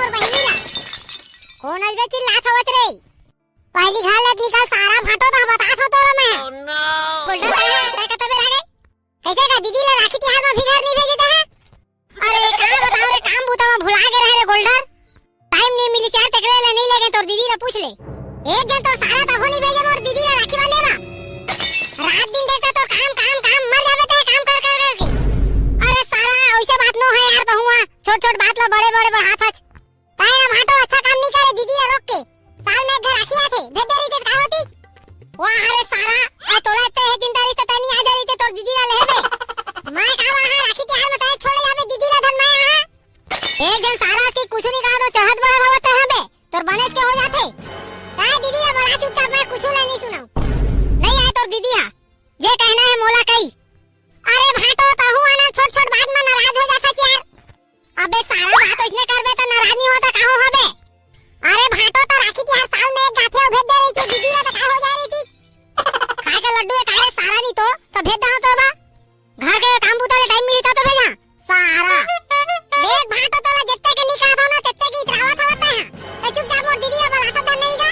मोर बहिनी ला कौन अलबे चिल्लात हवत रे पहली घर ले निकल सारा फाटो तो बता थो तोरा मैं ओह नो गोल्डन काय का तबे रह गई कैसे का दीदी ले राखी तिहार में भी घर नहीं भेजे दे अरे का बताओ रे काम बूता में भुला के रहे रे गोल्डन टाइम नहीं मिली चार टकरे ले नहीं लगे तोर दीदी ले पूछ ले एक दिन तो सारा तब नहीं भेजे मोर दीदी ले राखी बांधे बा रात दिन देखता तो काम काम काम मर जावे ते काम कर कर के अरे सारा ऐसे बात नो है यार बहुआ छोट छोट बात ला बड़े बड़े हाथ हच ताई ना भाटो अच्छा काम नहीं करे दीदी ले रोक के साल में घर राखी आथे भेज दे रही ते का होती वाह अरे सारा आ तोरा ते है चिंता रही ते नहीं आ जा रही ते तोर दीदी ले लेबे मैं का वहां राखी तिहार में ताई छोड़ जावे दीदी ले धन मैं यहां एक दिन सारा की कुछ नहीं कहा तो चहत बड़ा होत है बे तोर बनेज के हो जाते ताई दीदी ले बड़ा चुपचाप मैं कुछ नहीं सुनाऊं नहीं आए तोर दीदी हां जे कहना है मोला कही अरे भाटो तहु आना छोट छोट बात में नाराज हो जाता यार अबे सारा बात इसने करबे तो नाराज नहीं होता काहो हबे अरे भाटो तो राखी तिहार साल में एक गाथे भेज दे रही थी दीदी ने तो का हो जा रही थी खाए के लड्डू काहे सारा नहीं तो भेज दो तो बा घर के काम बुता ले टाइम मिलता तो भेजा सारा देख भाटो तो जत्ते के निकाह था ना तत्ते की इतरावत होता है तो चुपचाप मोर दीदी ने बुलाता था नहीं का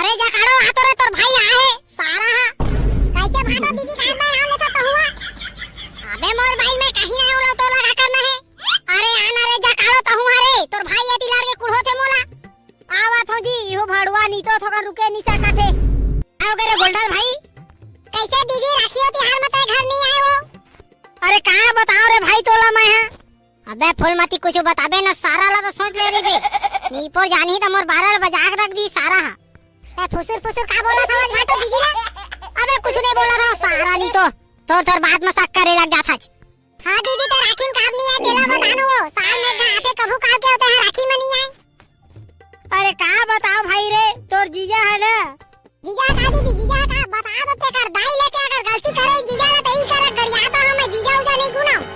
अरे जा काड़ो आ तोरे तोर भाई आए सारा कैसे भाटो दीदी का मैं नाम लेता तो हुआ अबे मोर भाई मैं कहीं ना उड़ा तो लगा करना है अरे आना रे जा काड़ो तो हुआ रे तोर भाई ये दिलार के कुड़ो थे मोला आवत हो जी यो भड़वा नी तो थोड़ा रुके नहीं सकता थे आओ करे गोल्डन भाई कैसे दीदी राखी तिहार में ते घर नहीं आए हो अरे कहां बताओ रे भाई तोला मैं हां अबे फुलमती कुछ बताबे ना सारा ला तो सोच ले रे बे नी पर जानी तो मोर 12 बजा के रख दी सारा ए फुसुर फुसुर का बोला था आज भाटो दीदी ने अबे कुछ नहीं बोला था सारा नहीं तो तोर बात में शक करे लग जाता हां दीदी तो राखी में काम नहीं आए तेला बतानो वो साल में आते कबू का के होता है राखी में नहीं आए अरे का बताओ भाई रे तोर जीजा है ना जीजा का दीदी जीजा का बता दो ते कर दाई लेके अगर गलती करे जीजा ने तई करे गरिया तो हम जीजा उजा नहीं गुनाओ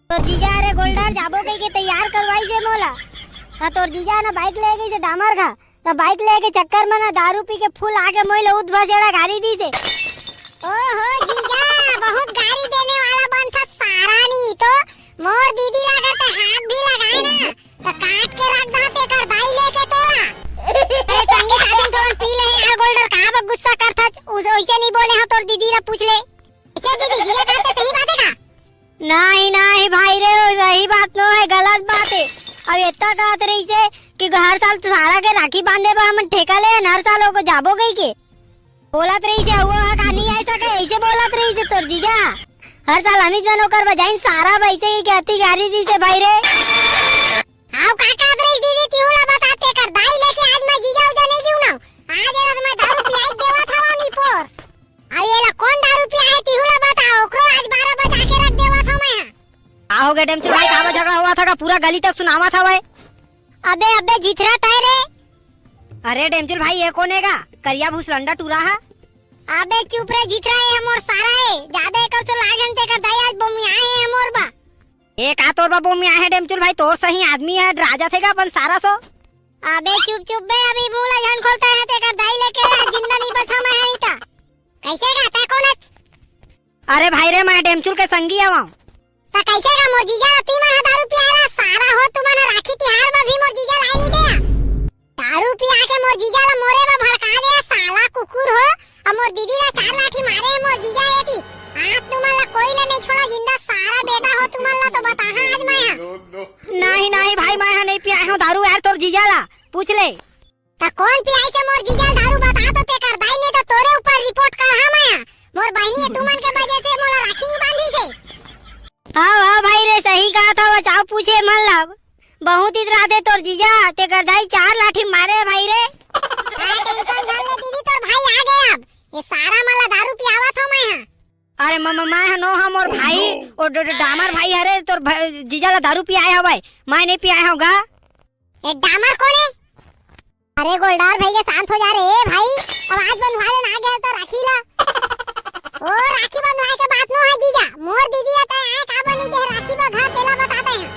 तो जीजा रे गोल्डर जाबो कई के तैयार करवाई जे मोला हां तोर जीजा ना बाइक ले गई से डामर का तो बाइक लेके चक्कर में ना दारू पी के फुल आगे मोइले उद भजेड़ा गाड़ी दी से ओहो जीजा बहुत गाड़ी देने वाला बन था सारा नहीं तो मोर दीदी लगा तो हाथ भी लगाए ना तो काट के रख दाते कर दाई लेके तोरा ए संगे साधन थोड़ा पी ले यार गोल्डर कहां पर गुस्सा करता उसे ऐसे नहीं बोले हां तोर दीदी ला पूछ ले ऐसे दीदी जीजा करते सही बात है का नहीं नहीं भाई रे सही बात नो है गलत बात है अब इतना कहत रही से कि हर साल तो सारा के राखी बांधे बा हम ठेका ले हर साल को जाबो गई के बोलत रही से हुआ का नहीं ऐसा के ऐसे बोलत रही से तोर जीजा हर साल हमीज में नौकर बजाइन सारा वैसे ही कहती गाड़ी दी से भाई रे आओ काका रही दीदी तिहुला बताते कर दाई लेके आज मैं जीजा उजा नहीं क्यों ना आज रात मैं दारू पियाई देवा था वानी पर अरे ये ला कौन दारू पिया है तिहुला बताओ ओकरो आज 12 बजे आके रख देवा था मैं आओ गे डेमचुर भाई कावा झगड़ा हुआ था का पूरा गली तक सुनावा था भाई अबे जिथरा तय रे अरे डेमचुर भाई ये कौन हैगा करिया भूसलंडा टूरा है अबे चुप रे जिथरा है मोर सारा है ज्यादा कर तो लागन ते का दयाल बम आए हैं मोर बा एक आ तोर बाबू में है डेमचुर भाई तोर सही आदमी है राजा थेगा अपन सारा सो अबे चुप बे अभी मुंह जान खोलता है ते का दाई लेके जिंदा नहीं बचा मैं हरीता कैसे का ता कौन अरे भाई रे मैं डेमचुर के संगी आवा ता कैसे का मोर जीजा ती मन दारू पियारा सारा हो तुमने राखी तिहार में भी मोर जीजा लाई नहीं दे दारू पिया के मोर जीजा ला मोरे में भड़का दे साला कुकुर हो और मोर दीदी ला 4 लाठी मारे मोर जीजा येती आज तुमला कोई ले नहीं छोड़ा जिंदा सारा बेटा हो तुमला तो बता हां आज मैं नहीं नहीं भाई मैं नहीं पिया हूं दारू यार तोर जीजा ला पूछ ले ता कौन पियाई से मोर जीजा दारू बता तो ते कर दाई नहीं तो तोरे ऊपर रिपोर्ट कर हां मैं मोर बहनी तुमन के वजह से मोला राखी नहीं बांधी से हां भाई रे सही कहा था बचाओ पूछे मन लग बहुत इतरा दे तोर जीजा ते कर दाई 4 लाठी मारे भाई रे टेंशन न ले दीदी तोर भाई आ गए अब ये सारा मला दारू पियावा था मैं अरे मम्मा मैं नो हम और भाई और डामर भाई अरे तोर जीजा ला दारू पियाए हो भाई मैं नहीं पियाए होगा ये डामर कौन है अरे गोलदार भैया शांत हो जा रे भाई आवाज बनवा ले ना गया तो राखी ला ओ राखी बनवाए के बात नो है जीजा मोर दीदी आता है का बनी दे राखी में घर तेला बताते हैं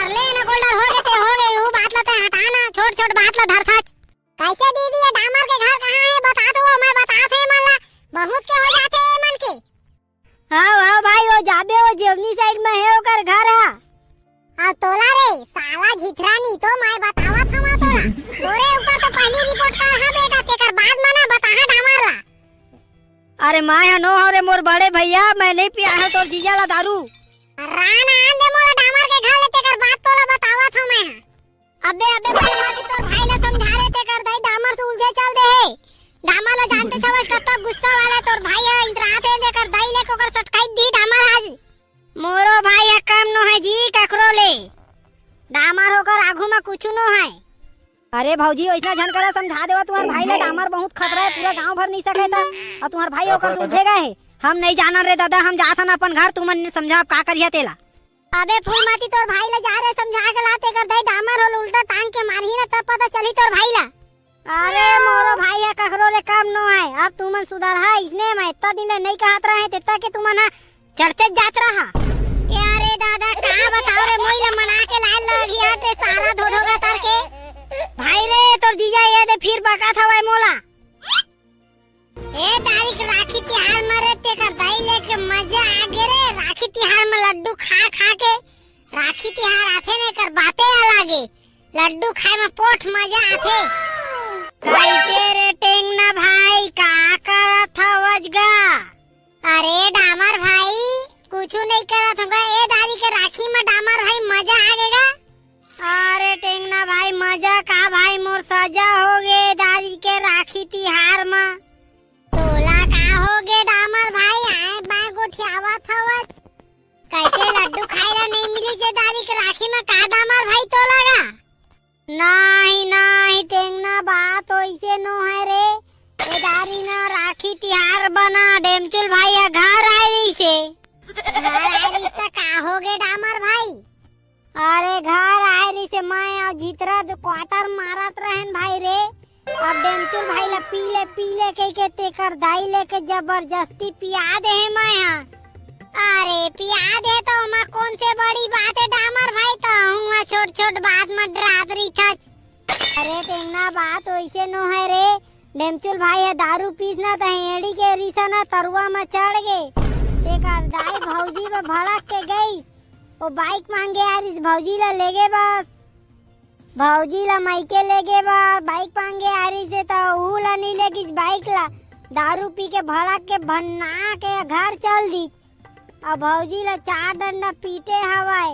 अरे ना गोलदार हो गए वो बात लता हटाना छोट छोट बात ला धर खच कैसे दीदी ये डामर के घर कहां है बता दो मैं बताते मन ला बहुत के हो जाते हैं मन के हां भाई वो जाबे वो जेवनी साइड में है ओकर घर है आ तोला रे साला झिठरानी तो मैं बतावा जल्दी रिपोर्ट कर हां बेटा तेकर बाद मना बताहा डामर ला। अरे माँ नो हरे मोर बड़े भैया मैं नहीं पिया है तोर जीजा ला दारू। राना आंदे मोला डामर के घर ले तेकर बात तोला बतावा था मैं। अबे फुलमती तोर भाई ला समझा रे तेकर दाई डामर से उलझे चल दे है। डामर ला जानते छवस कत्ता गुस्सा वाला तोर भाई है इंद्रात है तेकर दाई ले कोकर सटकाई दी डामर आज। मोरो भाई है काम नो है जी ककरो ले डामर होकर आगू में कुछ नो है। अरे भौजी ऐसा झन करा समझा देवा तुम्हार भाई ला डामर बहुत खतरा है पूरा गांव भर नहीं सके था और तुम्हार भाई होकर सुलझेगा है। हम नहीं जाना रे दादा हम जात हन अपन घर तुमन समझा का करिया तेला। अबे फूलमती तोर भाई ला जा रे समझा के लाते कर दे डामर होल उल्टा टांग के मारही ना तब पता चली तोर भाई ला। अरे मोरो भाई है ककरो ले काम नो है अब तुमन सुधार है इसने मैं इतना दिन नहीं कहत रहा है तेता के तुमन चढ़ते जात रहा। यारे दादा का बताओ रे मोई ला मना के लाल लगिया ते सारा धो धोगा तर के भाई रे तोर जीजा ये दे फिर बका था भाई मोला। ए तारीख राखी तिहार में रे तेकर दाई लेके मजा आ गे रे राखी तिहार में लड्डू खा खा के राखी तिहार आथे ने कर बातें अलगे लड्डू खाए में पोठ मजा आथे। कैसे रे टेंगना भाई का करत हवजगा। अरे डामर भाई कुछ नहीं करत होगा ए दादी के राखी में डामर भाई मजा आ गेगा। अरे टेंगना भाई मजा का भाई मोर सजा हो गे दादी के राखी तिहार में। तोला का हो गे डामर भाई आए बा गोठियावा थवत कैसे लड्डू खाइला नहीं मिली जे दादी के राखी में का डामर भाई तोला गा। नहीं टेंगना बात ऐसे नो है रे ए दादी ना राखी तिहार बना डेमचुल भाई घर आए रही से। घर आए रही तो का हो गे डामर भाई। अरे घर आए रही से मैं और जीतरा जो क्वार्टर मारत रहन भाई रे अब डेमचुल भाई ला पीले कह के तेकर दाई लेके जबरदस्ती पिया दे है मैं यहाँ। अरे पिया दे तो मैं कौन से बड़ी बात है डामर भाई तो हुआ छोट बात में डरात रही था। अरे टेंगना बात वैसे नो है रे डेमचुल भाई है दारू पीसना तो एड़ी के रिसा ना तरुआ में चढ़ गए तेकर दाई भौजी में भड़क के गई वो बाइक मांगे यार इस भौजी ला ले गए बस भौजी ला माइके ले गए बस बाइक मांगे यार से तो ऊ ला नहीं लेगी इस बाइक ला दारू पी के भड़क के भन्ना के घर चल दी और भौजी ला 4 डंडा पीटे हवाए।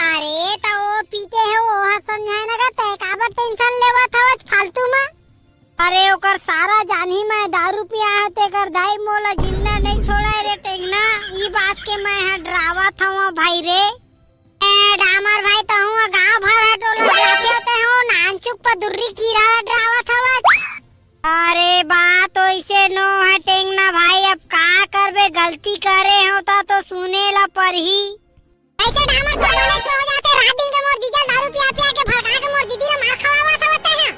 अरे तो वो पीटे है वो समझाए ना करते काबर टेंशन लेवा था फालतू में। अरे ओकर सारा जानी मैं दारू पिया है तेकर दाई मोला जिंदा नहीं छोड़ा रे टेंगना ई बात के मैं डरावा था भाई रे। ए डामर भाई तो हुआ गांव भर है टोला जाते होते हो नानचुक पर दुर्री कीरा डरावा था। अरे बात ऐसे नो है टेंगना भाई अब का करबे गलती करे होता तो सुने ला पर ही। ऐसे डामर को बोले क्यों हो जाते रात दिन के मोर जीजा दारू पिया के भड़का के मोर दीदी ने मार खवावा था होते हैं।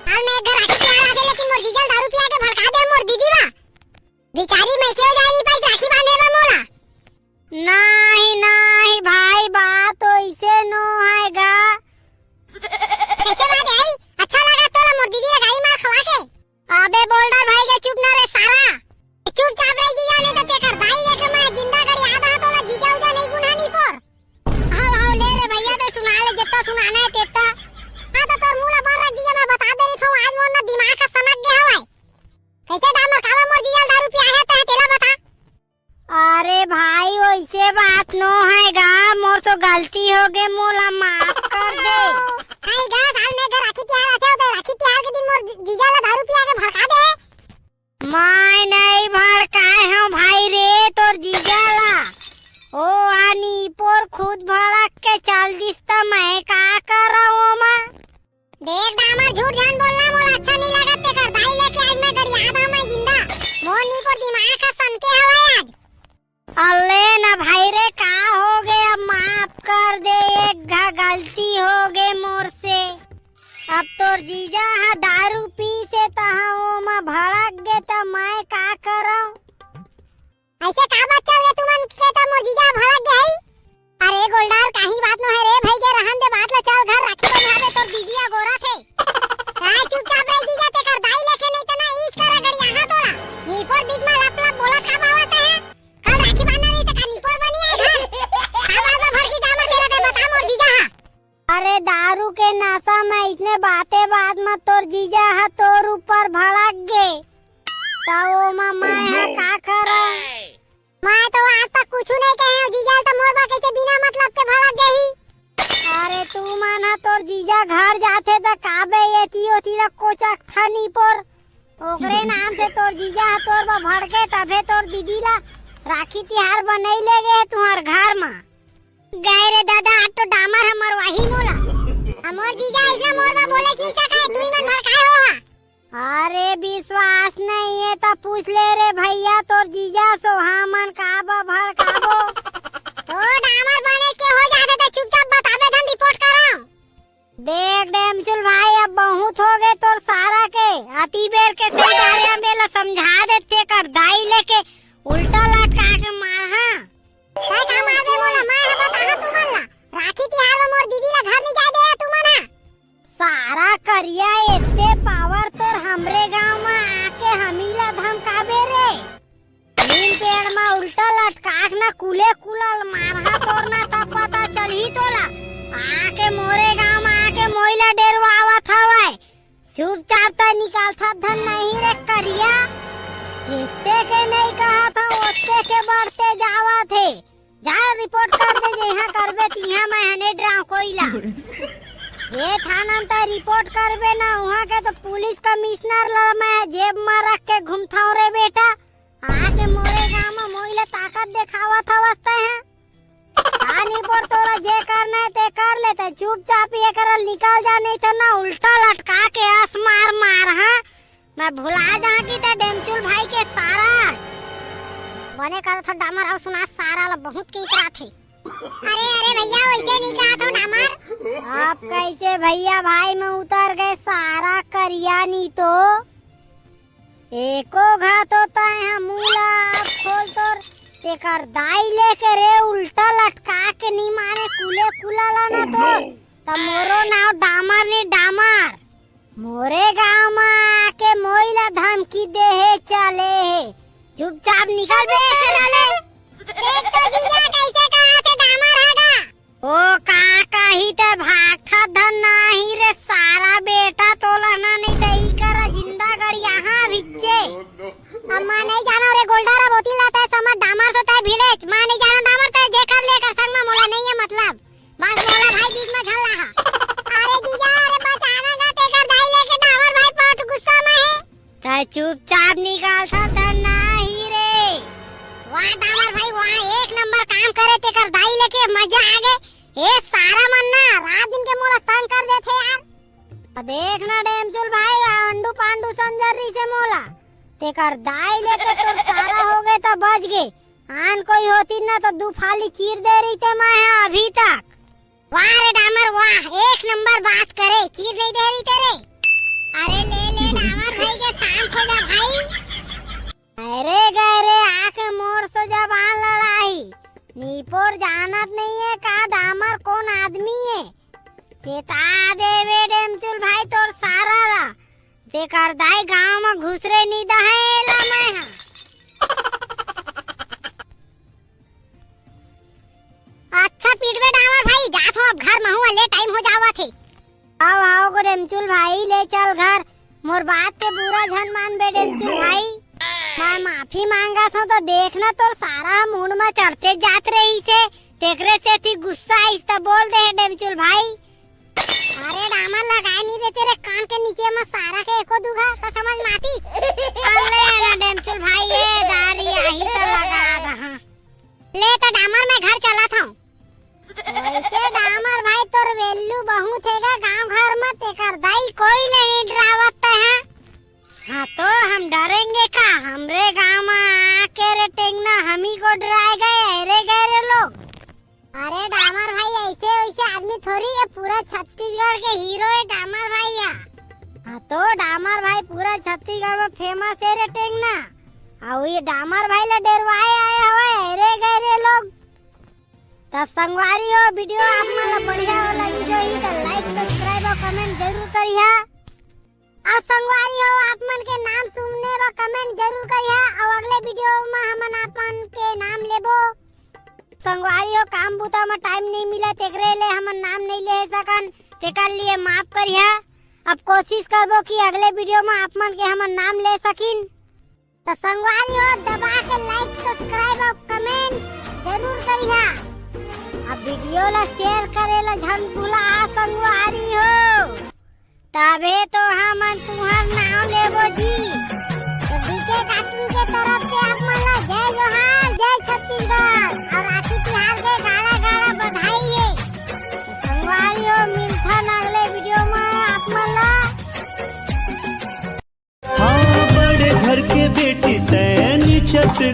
हाल में घर राखी तिहार आ गए लेकिन मोर जीजा दारू पिया के भड़का दे मोर दीदी बा बेचारी मैं क्यों जाई पाई राखी बांधे बा मोला। नहीं भाई बात ऐसे नो है गा। कैसे बात है अच्छा लगा तोला मोर दीदी ने गाड़ी मार खवा के। अबे बोल्डर भाई के चुप ना रे सारा चुपचाप रह जीजा नहीं तो तेकर दाई लेके मैं जिंदा कर याद आ तोला जीजा उजा नहीं गुना नहीं पर। आओ ले रे भैया ते सुना ले जितना सुनाना है तेता। हां तो तोर मुंह बाहर रख दिया मैं बता दे रही हूं आज मोर ना दिमाग का सनक गया हवा। कैसे डामर कावा मोर जीजा दारू पिया है तो तेला बता। अरे भाई वैसे बात नो है गा मोर तो गलती हो गए मोला माफ कर दे। नहीं गा साल में घर राखी तिहार आते हो तो राखी तिहार के दिन मोर जीजा ला दारू पिया के भड़का दे। मैं नहीं भड़काए हूँ भाई रे तोर जीजा ला ओ आनी पोर खुद भड़क के चल दिस तो मैं का कर रहा हूँ माँ। देख डामर झूठ जान बोलना मोला अच्छा नहीं लगा तेकर दाई लेके आज मैं घर याद आ मैं जिंदा मोर नी को दिमाग का सनके हवा आज। अल्ले ना भाई रे का हो गया माफ कर दे एक गलती हो गए मोर से। अब तोर जीजा हा दारू पी से तहा माँ भड़क गए तो मैं का करऊं। ऐसे का बात चल रही तुमन के तो मोर जीजा भड़क गई। अरे गोल्डार काही बात न है रे भाई के रहन दे बात ला चल घर राखी बंधावे तोर दीदिया गोरा थे। काय चुपचाप रह जीजा तेकर दाई लेके नहीं तो ना इस करा गड़ी यहां तोरा नीपोर बीच में लप लप बोला का बावत है। कल राखी बांधना नहीं तो का नीपोर बनी है घर का बात में भड़की डामर तेरा दे बता मोर जीजा। अरे दारू के नशा में इसने बातें बात में तोर जीजा है तोर ऊपर भड़क गे तो वो मैं है का करूं। मैं तो आज तक कुछ नहीं कहे जीजा तो मोरबा कैसे बिना मतलब के भड़क गई। अरे तू माना तोर जीजा घर जाते तो काबे येती होती ना कोचक थनी पर ओकरे नाम से तोर जीजा तोर बा भड़के तबे तोर दीदी ला राखी तिहार बनई ले गए तुहर घर में गए रे दादा आज तो डामर हमर वही मोला हमर जीजा इतना मोरबा बोले नहीं सके तू ही मन भड़काए हो। अरे विश्वास नहीं है तो पूछ ले रे भैया तोर जीजा सोहा मन काबा भड़काबो तो डामर बने के हो जाते तो चुपचाप बताबे धन रिपोर्ट कराओ। देख डेमचुल भाई अब बहुत हो गए तोर सारा के अति बेर के सही बारे में ला समझा देते कर दाई लेके उल्टा लटका के मार हां काय काम आवे मोला मैं है बता तू मन ला राखी तिहार में मोर दीदी ला घर नहीं जा दे तू मना सारा करिया इतने पावर तोर हमरे गांव में आके हमीला धमकाबे रे नीम पेड़ में उल्टा लटकाक ना कुले कुलल मारहा तोर ना तब पता चलही तोला आके मोरे गांव में आके मोइला डेरवावत हवे चुपचाप तो निकालता धन नहीं रे करिया जितने के नहीं कहा था उतने के बढ़ते जावा थे जा रिपोर्ट कर दे जहाँ करबे तिहा मैं हने ड्राव कोइला ये थाना में तो रिपोर्ट करबे ना वहाँ के तो पुलिस कमिश्नर ला मैं जेब में रख के घूमता रे बेटा आके मोरे गांव में मोइला ताकत दिखावा था वास्ते है कहानी पर तोरा जे करना है ते कर ले ते चुपचाप ये कर निकल जा नहीं तो ना उल्टा लटका के आस मार मार हां मैं भुला जा की ते डेमचुल भाई के सारा बने कर था डामर हाउ सुना सारा ला बहुत की करा थे। अरे अरे भैया वैसे नहीं कहा था डामर आप कैसे भैया भाई में उतर गए सारा करिया नहीं तो एको घात होता है मूला खोल तोर तेकर दाई लेके रे उल्टा लटका के नहीं मारे कुले कुला लाना तो तब मोरो नाव डामर ने डामर मोरे गांव में आके मोइला धमकी दे है चले है चुपचाप निकल बे चले देख तो जीजा कैसे कहा थे डामर हैगा ओ काका ही ते भागता धन नहीं रे सारा बेटा तोला ना नहीं दई करा जिंदा गड़ यहाँ भिच्चे अम्मा नहीं जानो रे गोल्डारा बोती लाता है समझ डामर से तय भिड़ेच मां नहीं जानो डामर तय जे कर लेकर संग में मोला नहीं है मतलब बस मोला भाई बीच में झल रहा। अरे जीजा अरे बचाना का तेकर दाई लेके डामर भाई बहुत गुस्सा में है तय चुपचाप निकाल सा धन नहीं रे वाह डामर भाई वाह एक नंबर काम करे तेकर दाई लेके मजा आ गए ए सारा मन्ना रात दिन के मोला तंग कर देते यार। देखना डेमचुल भाई अंडू पांडू संजरी से मोला तेकर दाई लेके तो सारा हो गए तो बच गए आन कोई होती ना तो दो फाली चीर दे रही थे मैं अभी तक। वाह रे डामर वाह एक नंबर बात करे चीर नहीं दे रही तेरे। अरे ले डामर भाई के शांत हो जा भाई। अरे गए रे आके मोड़ से जबान लड़ाई नीपोर जानत नहीं है का डामर कौन आदमी है चेता देवे डेमचुल भाई तोर सारा रा तेकर दाई गांव में घुसरे नहीं दहेला मैं अच्छा पीट में डामर भाई जा तो अब घर में हूँ ले टाइम हो जावा थे। आओ को डेमचुल भाई ले चल घर मोर बात के बुरा झन मान बे डेमचुल भाई मैं माफी मांगा था तो देखना तो सारा मूड में चढ़ते जात रही से तेकरे से थी गुस्सा इस तो बोल दे डेमचुल भाई। अरे डामर लगाए नहीं रे तेरे कान के नीचे में सारा के एको दुगा तो समझ माती। अरे ना डेमचुल भाई ये दारी आही तो लगा रहा ले तो डामर मैं घर चला था वैसे डामर भाई तोर वेल्यू बहुत हैगा गांव घर में तेकर दाई कोई नहीं डरावत है। हाँ तो हम डरेंगे का हमरे गांव में आके रे टेंगना हम ही को डराए गए लोग। अरे डामर भाई ऐसे वैसे आदमी थोड़ी है पूरा छत्तीसगढ़ के हीरो है डामर भाई या। हाँ तो डामर भाई पूरा छत्तीसगढ़ में फेमस है रे टेंगना और ये डामर भाई ला डरवाए आए हुए रे गए रे लोग। तो संगवारी हो वीडियो आप मन बढ़िया लगी जो ही तो लाइक सब्सक्राइब और कमेंट जरूर करिया और संगवारी हो आप मन के नाम सुनने व कमेंट जरूर करिया और अगले वीडियो में हमन आपन के नाम लेबो। संगवारी हो काम बुता में टाइम नहीं मिला तेकरे ले हमन नाम नहीं ले सकन तेकर लिए माफ करिया। अब कोशिश करबो कि अगले वीडियो में आप मन के हमन नाम ले सकिन। तो संगवारी हो दबा के लाइक सब्सक्राइब और कमेंट जरूर करिया। अब वीडियो ला शेयर करेला झन भूला संगवारी हो। तबे